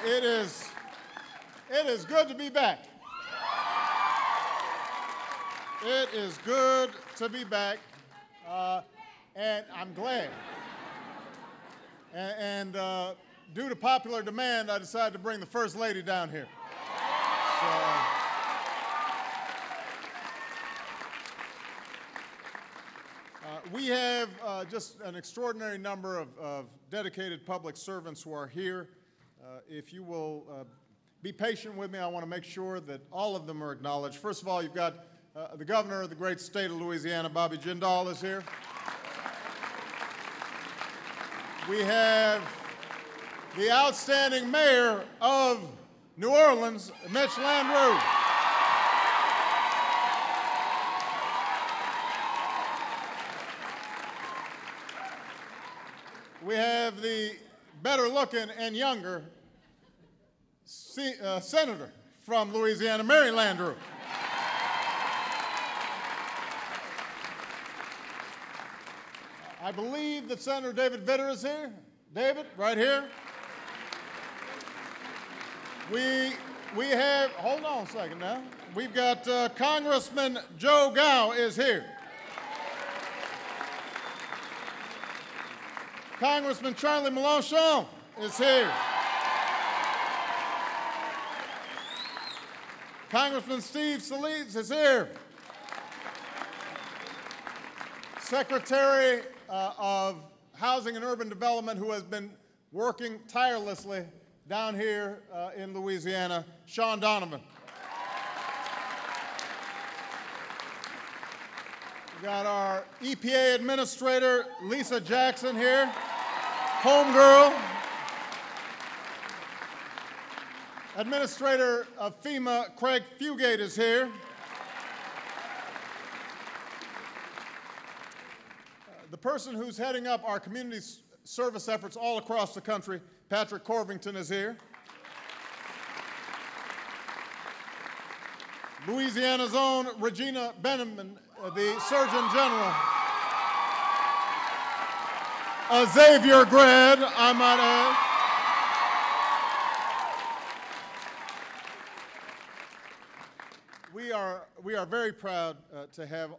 It is good to be back. It is good to be back, and I'm glad. And due to popular demand, I decided to bring the First Lady down here. We have just an extraordinary number of dedicated public servants who are here. If you will be patient with me, I want to make sure that all of them are acknowledged. First of all, you've got the governor of the great state of Louisiana, Bobby Jindal, is here. We have the outstanding mayor of New Orleans, Mitch Landrieu. We have the better looking and younger senator from Louisiana, Mary Landrieu. I believe that Senator David Vitter is here. David, right here. We have, hold on a second now. We've got Congressman Joe Gow is here. Congressman Charlie Mélenchon is here. Congressman Steve Scalise is here. Secretary of Housing and Urban Development, who has been working tirelessly down here in Louisiana, Sean Donovan. We got our EPA Administrator, Lisa Jackson here, homegirl. Administrator of FEMA, Craig Fugate, is here. The person who's heading up our community service efforts all across the country, Patrick Corvington, is here. Louisiana's own Regina Benjamin, the Surgeon General. A Xavier grad, I might add. We are very proud to have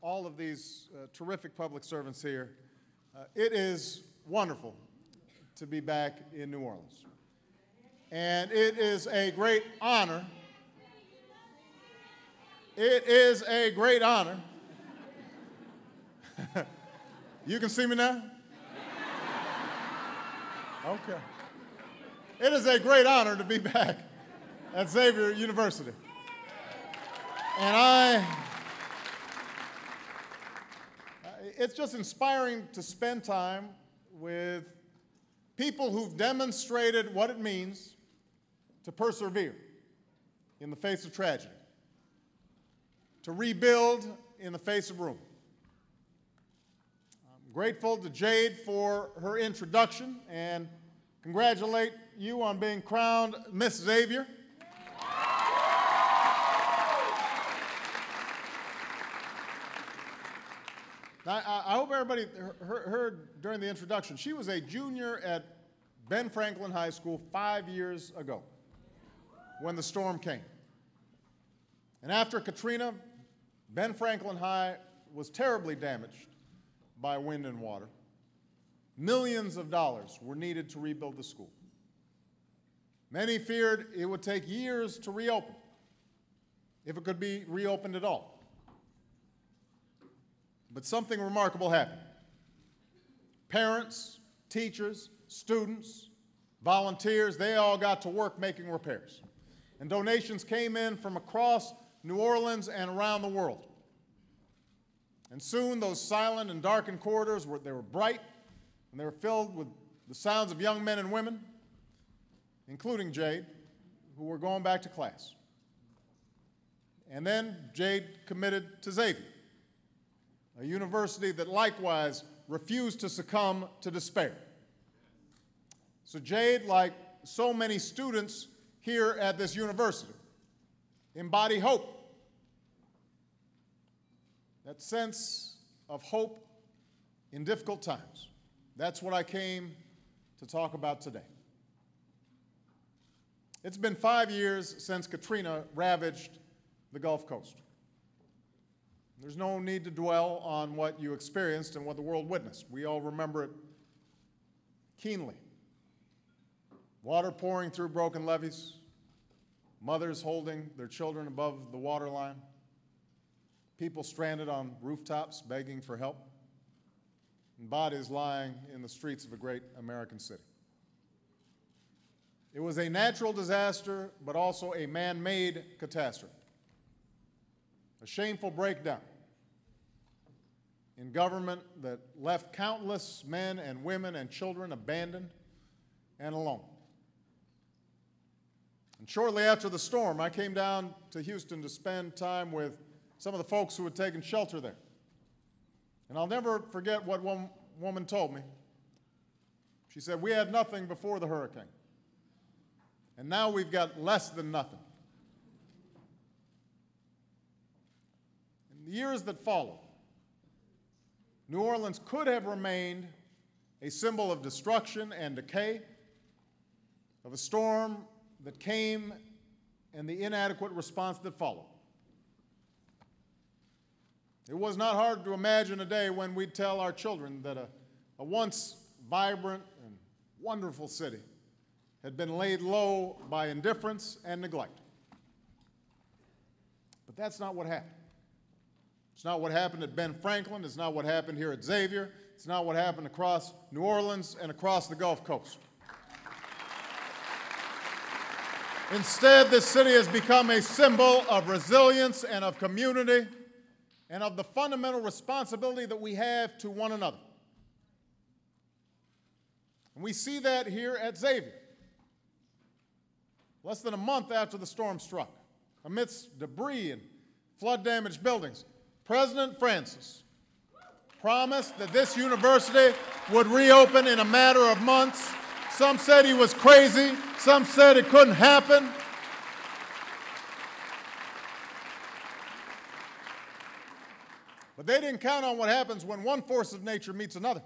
all of these terrific public servants here. It is wonderful to be back in New Orleans. And it is a great honor. It is a great honor. You can see me now? Okay. It is a great honor to be back at Xavier University. And it's just inspiring to spend time with people who've demonstrated what it means to persevere in the face of tragedy, to rebuild in the face of ruin. I'm grateful to Jade for her introduction and congratulate you on being crowned Miss Xavier. Now, I hope everybody heard during the introduction, she was a junior at Ben Franklin High School 5 years ago when the storm came. And after Katrina, Ben Franklin High was terribly damaged by wind and water. Millions of dollars were needed to rebuild the school. Many feared it would take years to reopen, if it could be reopened at all. But something remarkable happened. Parents, teachers, students, volunteers, they all got to work making repairs. And donations came in from across New Orleans and around the world. And soon those silent and darkened corridors were bright, and they were filled with the sounds of young men and women, including Jade, who were going back to class. And then Jade committed to Xavier, a university that likewise refused to succumb to despair. So Jade, like so many students here at this university, embody hope. That sense of hope in difficult times. That's what I came to talk about today. It's been 5 years since Katrina ravaged the Gulf Coast. There's no need to dwell on what you experienced and what the world witnessed. We all remember it keenly. Water pouring through broken levees, mothers holding their children above the waterline, people stranded on rooftops begging for help, and bodies lying in the streets of a great American city. It was a natural disaster, but also a man-made catastrophe. A shameful breakdown in government that left countless men and women and children abandoned and alone. And shortly after the storm, I came down to Houston to spend time with some of the folks who had taken shelter there. And I'll never forget what one woman told me. She said, "We had nothing before the hurricane, and now we've got less than nothing." In the years that followed, New Orleans could have remained a symbol of destruction and decay, of a storm that came and the inadequate response that followed. It was not hard to imagine a day when we'd tell our children that a once vibrant and wonderful city had been laid low by indifference and neglect. But that's not what happened. It's not what happened at Ben Franklin. It's not what happened here at Xavier. It's not what happened across New Orleans and across the Gulf Coast. Instead, this city has become a symbol of resilience and of community and of the fundamental responsibility that we have to one another. And we see that here at Xavier. Less than a month after the storm struck, amidst debris and flood-damaged buildings, President Francis promised that this university would reopen in a matter of months. Some said he was crazy. Some said it couldn't happen. But they didn't count on what happens when one force of nature meets another.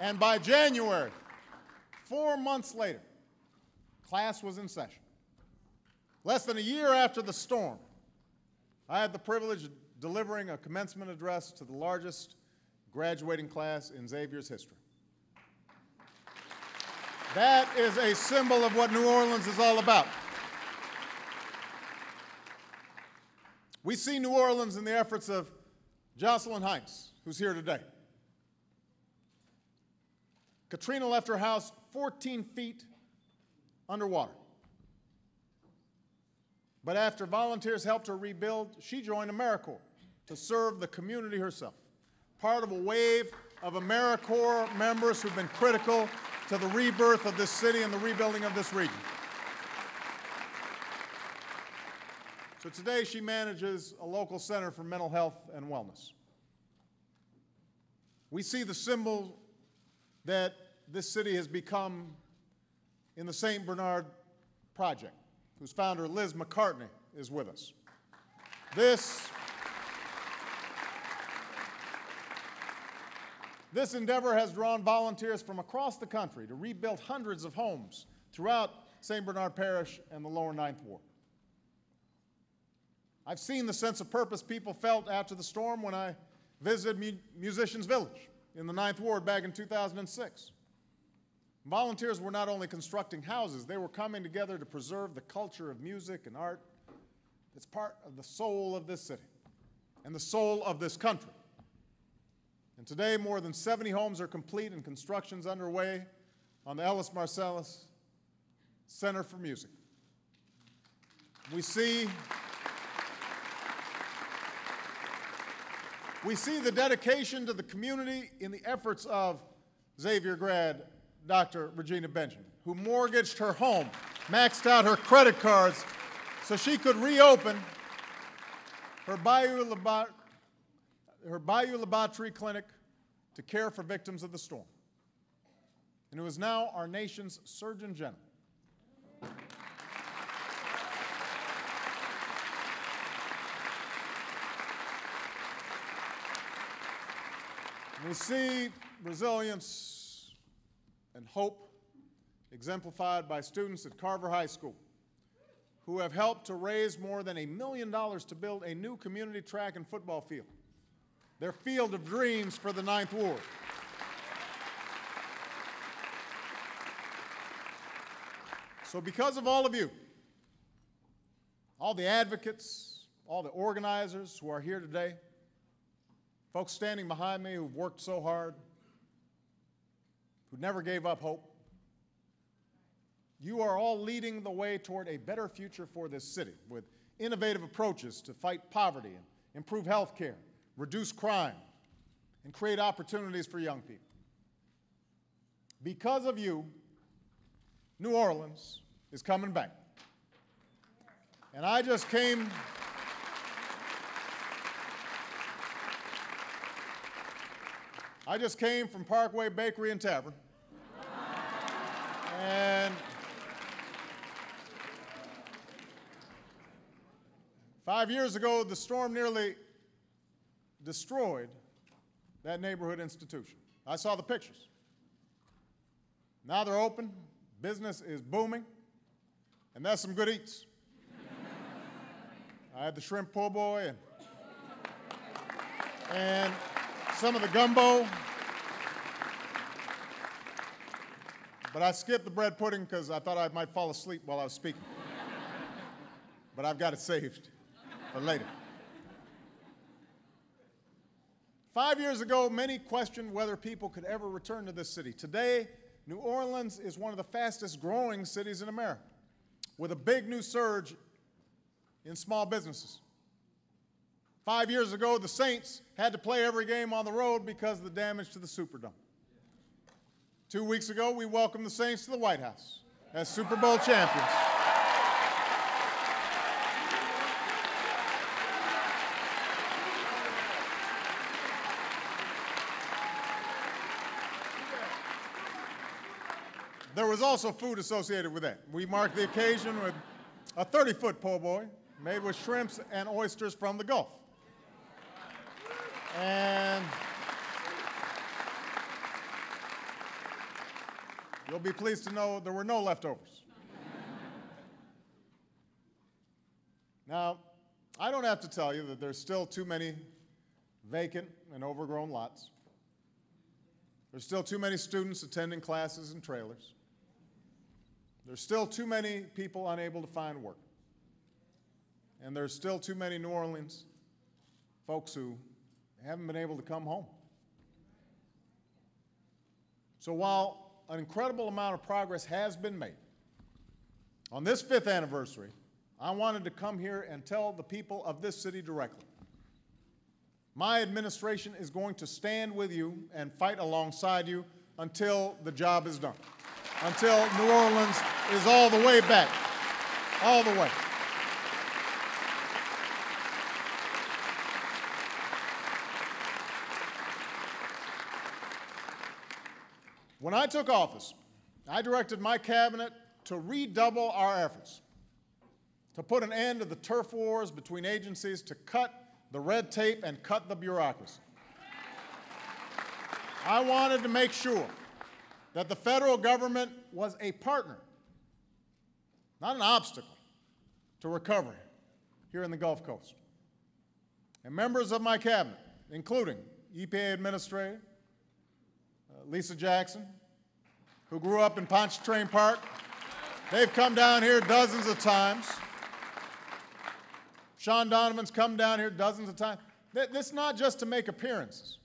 And by January, 4 months later, class was in session. Less than a year after the storm, I had the privilege of delivering a commencement address to the largest graduating class in Xavier's history. That is a symbol of what New Orleans is all about. We see New Orleans in the efforts of Jocelyn Hines, who's here today. Katrina left her house 14 feet underwater. But after volunteers helped her rebuild, she joined AmeriCorps to serve the community herself, part of a wave of AmeriCorps members who've been critical to the rebirth of this city and the rebuilding of this region. So today she manages a local center for mental health and wellness. We see the symbol that this city has become in the St. Bernard Project, whose founder, Liz McCartney, is with us. This endeavor has drawn volunteers from across the country to rebuild hundreds of homes throughout St. Bernard Parish and the lower Ninth Ward. I've seen the sense of purpose people felt after the storm when I visited Musicians Village in the Ninth Ward back in 2006. Volunteers were not only constructing houses, they were coming together to preserve the culture of music and art that's part of the soul of this city and the soul of this country. And today, more than 70 homes are complete and construction's underway on the Ellis Marsalis Center for Music. We see the dedication to the community in the efforts of Xavier grad Dr. Regina Benjamin, who mortgaged her home, maxed out her credit cards so she could reopen her Bayou Laboratory Clinic to care for victims of the storm. And who is now our nation's Surgeon General. We see resilience and hope exemplified by students at Carver High School, who have helped to raise more than $1 million to build a new community track and football field, their field of dreams for the 9th Ward. So because of all of you, all the advocates, all the organizers who are here today, folks standing behind me who've worked so hard, who never gave up hope, you are all leading the way toward a better future for this city with innovative approaches to fight poverty and improve health care, reduce crime, and create opportunities for young people. Because of you, New Orleans is coming back. And I just came from Parkway Bakery and Tavern. And 5 years ago, the storm nearly destroyed that neighborhood institution. I saw the pictures. Now they're open, business is booming, and that's some good eats. I had the shrimp po' boy and some of the gumbo, but I skipped the bread pudding because I thought I might fall asleep while I was speaking. But I've got it saved for later. 5 years ago, many questioned whether people could ever return to this city. Today, New Orleans is one of the fastest growing cities in America, with a big new surge in small businesses. 5 years ago, the Saints had to play every game on the road because of the damage to the Superdome. 2 weeks ago, we welcomed the Saints to the White House as Super Bowl champions. There was also food associated with that. We marked the occasion with a 30-foot po' boy made with shrimps and oysters from the Gulf. And you'll be pleased to know there were no leftovers. Now, I don't have to tell you that there's still too many vacant and overgrown lots. There's still too many students attending classes in trailers. There's still too many people unable to find work. And there's still too many New Orleans folks who haven't been able to come home. So while an incredible amount of progress has been made, on this 5th anniversary, I wanted to come here and tell the people of this city directly. My administration is going to stand with you and fight alongside you until the job is done, until New Orleans is all the way back, all the way. When I took office, I directed my cabinet to redouble our efforts, to put an end to the turf wars between agencies, to cut the red tape and cut the bureaucracy. I wanted to make sure that the federal government was a partner, not an obstacle, to recovery here in the Gulf Coast. And members of my cabinet, including EPA Administrator Lisa Jackson, who grew up in Pontchartrain Park, they've come down here dozens of times. Sean Donovan's come down here dozens of times. This is not just to make appearances.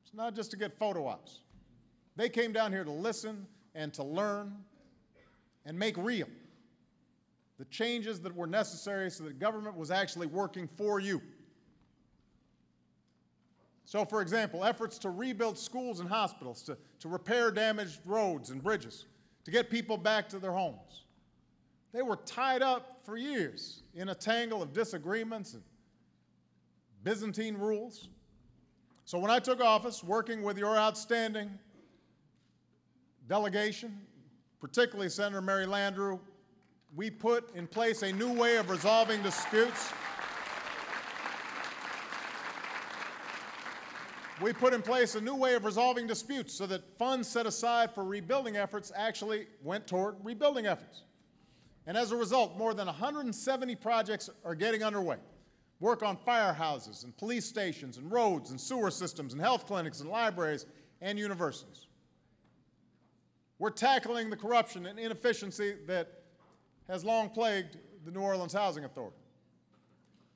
It's not just to get photo ops. They came down here to listen and to learn and make real the changes that were necessary so that government was actually working for you. So, for example, efforts to rebuild schools and hospitals, to repair damaged roads and bridges, to get people back to their homes. They were tied up for years in a tangle of disagreements and Byzantine rules. So when I took office, working with your outstanding delegation, particularly Senator Mary Landrieu, we put in place a new way of resolving disputes We put in place a new way of resolving disputes so that funds set aside for rebuilding efforts actually went toward rebuilding efforts. And as a result, more than 170 projects are getting underway. Work on firehouses and police stations and roads and sewer systems and health clinics and libraries and universities. We're tackling the corruption and inefficiency that has long plagued the New Orleans Housing Authority.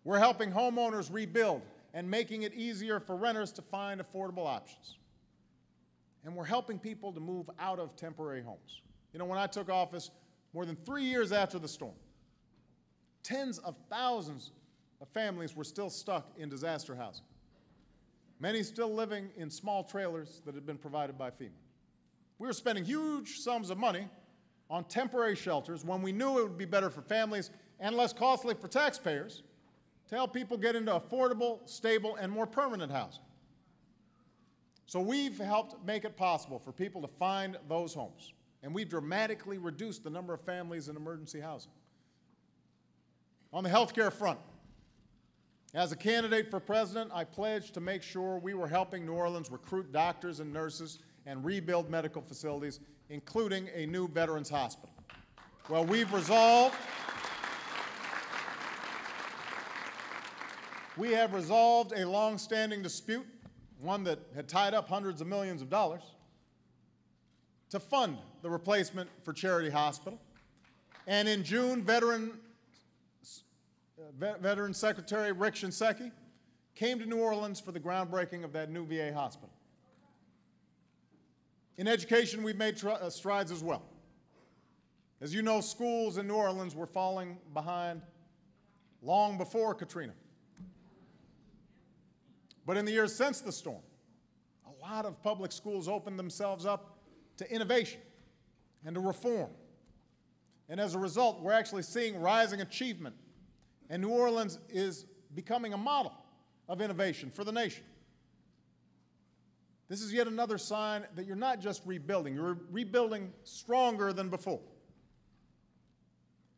We're helping homeowners rebuild and making it easier for renters to find affordable options. And we're helping people to move out of temporary homes. You know, when I took office, more than 3 years after the storm, tens of thousands of families were still stuck in disaster housing, many still living in small trailers that had been provided by FEMA. We were spending huge sums of money on temporary shelters when we knew it would be better for families and less costly for taxpayers to help people get into affordable, stable, and more permanent housing. So we've helped make it possible for people to find those homes, and we've dramatically reduced the number of families in emergency housing. On the health care front, as a candidate for president, I pledged to make sure we were helping New Orleans recruit doctors and nurses and rebuild medical facilities, including a new veterans hospital. Well, we have resolved a long-standing dispute, one that had tied up hundreds of millions of dollars, to fund the replacement for Charity Hospital. And in June, Veteran Secretary Rick Shinseki came to New Orleans for the groundbreaking of that new VA hospital. In education, we've made strides as well. As you know, schools in New Orleans were falling behind long before Katrina. But in the years since the storm, a lot of public schools opened themselves up to innovation and to reform. And as a result, we're actually seeing rising achievement. And New Orleans is becoming a model of innovation for the nation. This is yet another sign that you're not just rebuilding, you're rebuilding stronger than before.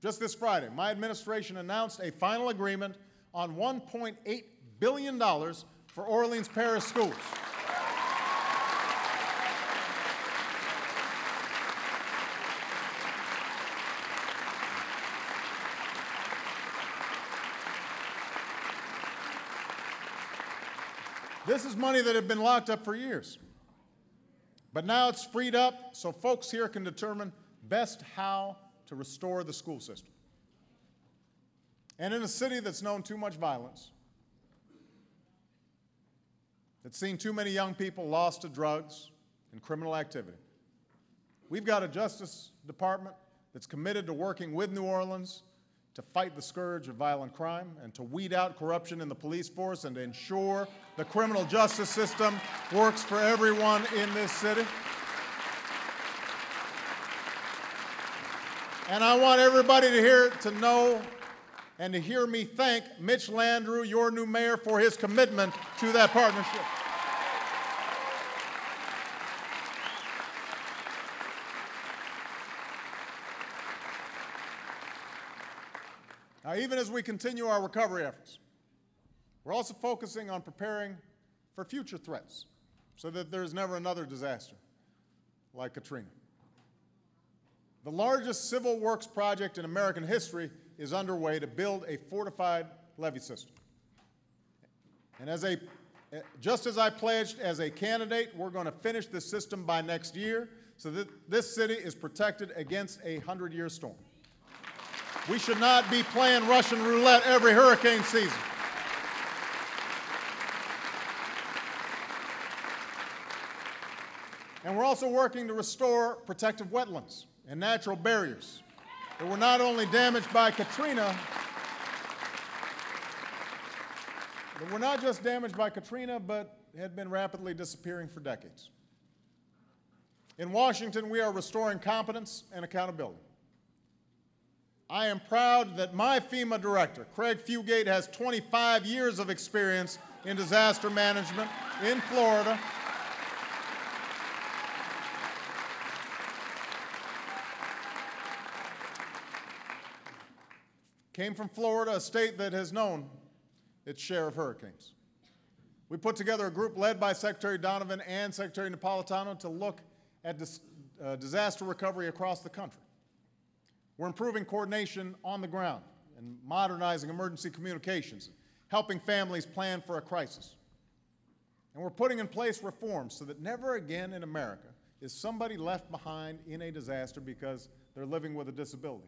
Just this Friday, my administration announced a final agreement on $1.8 billion for Orleans Parish schools. This is money that had been locked up for years. But now it's freed up so folks here can determine best how to restore the school system. And in a city that's known too much violence, that's seen too many young people lost to drugs and criminal activity, we've got a Justice Department that's committed to working with New Orleans to fight the scourge of violent crime and to weed out corruption in the police force and to ensure the criminal justice system works for everyone in this city. And I want everybody to know and to hear me thank Mitch Landrieu, your new mayor, for his commitment to that partnership. Now, even as we continue our recovery efforts, we're also focusing on preparing for future threats so that there's never another disaster like Katrina. The largest civil works project in American history is underway to build a fortified levee system. And just as I pledged as a candidate, we're going to finish this system by next year so that this city is protected against a 100-year storm. We should not be playing Russian roulette every hurricane season. And we're also working to restore protective wetlands and natural barriers that were not only damaged by Katrina, but were not just damaged by Katrina, but had been rapidly disappearing for decades. In Washington, we are restoring competence and accountability. I am proud that my FEMA director, Craig Fugate, has 25 years of experience in disaster management in Florida. Came from Florida, a state that has known its share of hurricanes. We put together a group led by Secretary Donovan and Secretary Napolitano to look at disaster recovery across the country. We're improving coordination on the ground and modernizing emergency communications, helping families plan for a crisis. And we're putting in place reforms so that never again in America is somebody left behind in a disaster because they're living with a disability,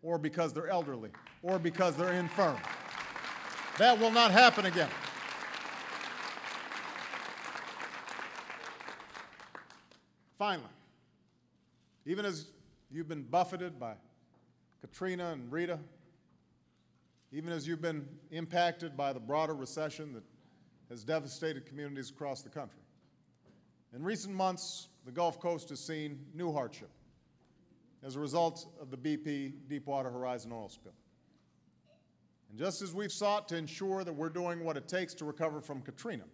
or because they're elderly, or because they're infirm. That will not happen again. Finally, even as you've been buffeted by Katrina and Rita, even as you've been impacted by the broader recession that has devastated communities across the country, in recent months, the Gulf Coast has seen new hardship as a result of the BP Deepwater Horizon oil spill. And just as we've sought to ensure that we're doing what it takes to recover from Katrina,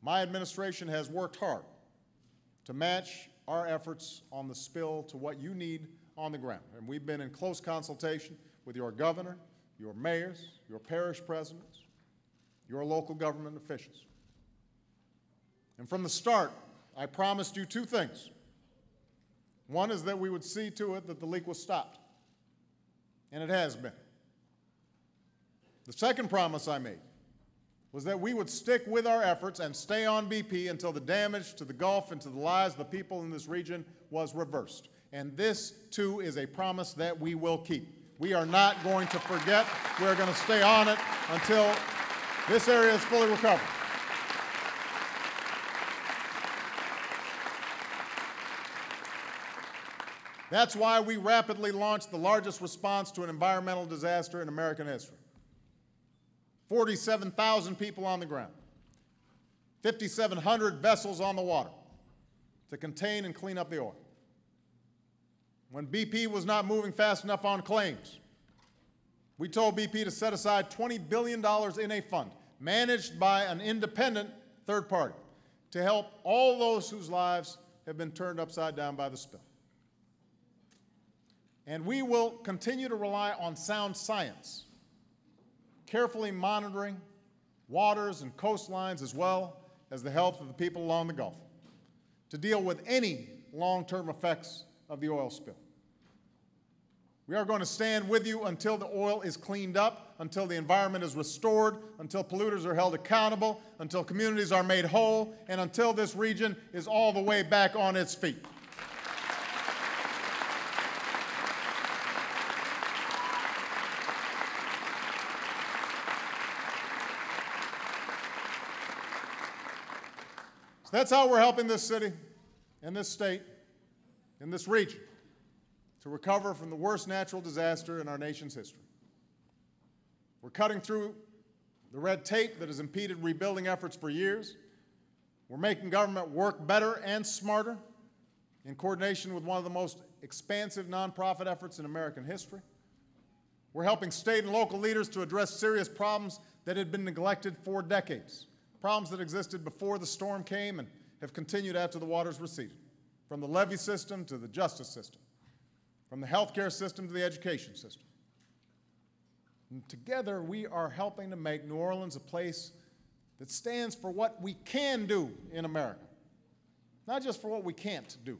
my administration has worked hard to match our efforts on the spill to what you need on the ground. And we've been in close consultation with your governor, your mayors, your parish presidents, your local government officials. And from the start, I promised you two things. One is that we would see to it that the leak was stopped, and it has been. The second promise I made was that we would stick with our efforts and stay on BP until the damage to the Gulf and to the lives of the people in this region was reversed. And this, too, is a promise that we will keep. We are not going to forget. We're going to stay on it until this area is fully recovered. That's why we rapidly launched the largest response to an environmental disaster in American history. 47,000 people on the ground, 5,700 vessels on the water to contain and clean up the oil. When BP was not moving fast enough on claims, we told BP to set aside $20 billion in a fund managed by an independent third party to help all those whose lives have been turned upside down by the spill. And we will continue to rely on sound science, carefully monitoring waters and coastlines as well as the health of the people along the Gulf to deal with any long-term effects of the oil spill. We are going to stand with you until the oil is cleaned up, until the environment is restored, until polluters are held accountable, until communities are made whole, and until this region is all the way back on its feet. That's how we're helping this city and this state and this region to recover from the worst natural disaster in our nation's history. We're cutting through the red tape that has impeded rebuilding efforts for years. We're making government work better and smarter in coordination with one of the most expansive nonprofit efforts in American history. We're helping state and local leaders to address serious problems that had been neglected for decades. Problems that existed before the storm came and have continued after the waters receded, from the levee system to the justice system, from the healthcare system to the education system. And together, we are helping to make New Orleans a place that stands for what we can do in America, not just for what we can't do.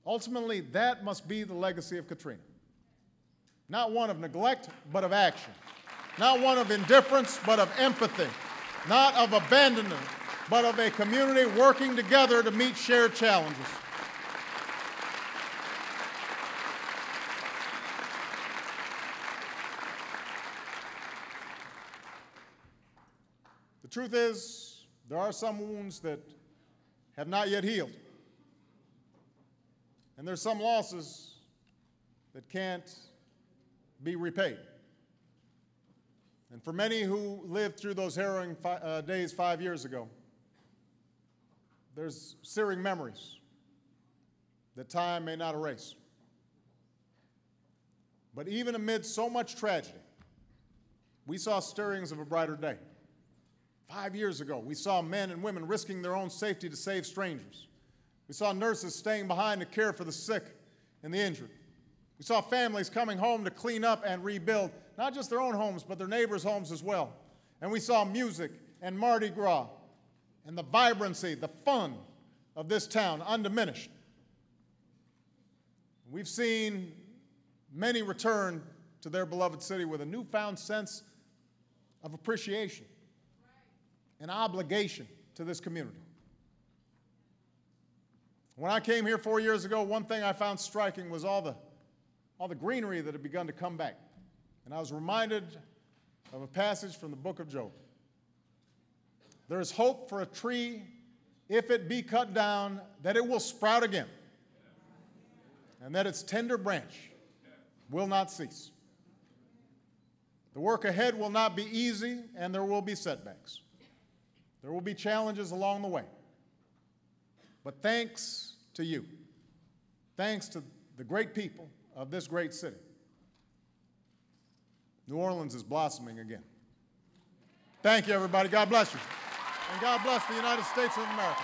Ultimately, that must be the legacy of Katrina. Not one of neglect, but of action. Not one of indifference, but of empathy. Not of abandonment, but of a community working together to meet shared challenges. The truth is, there are some wounds that have not yet healed. And there's some losses that can't be repaid. And for many who lived through those harrowing days 5 years ago, there's searing memories that time may not erase. But even amid so much tragedy, we saw stirrings of a brighter day. 5 years ago, we saw men and women risking their own safety to save strangers. We saw nurses staying behind to care for the sick and the injured. We saw families coming home to clean up and rebuild, not just their own homes, but their neighbors' homes as well. and we saw music and Mardi Gras and the vibrancy, the fun of this town undiminished. We've seen many return to their beloved city with a newfound sense of appreciation and obligation to this community. When I came here 4 years ago, one thing I found striking was all the greenery that had begun to come back. And I was reminded of a passage from the book of Job. There is hope for a tree, if it be cut down, that it will sprout again, and that its tender branch will not cease. The work ahead will not be easy, and there will be setbacks. There will be challenges along the way. But thanks to you, thanks to the great people of this great city, New Orleans is blossoming again. Thank you, everybody. God bless you. And God bless the United States of America.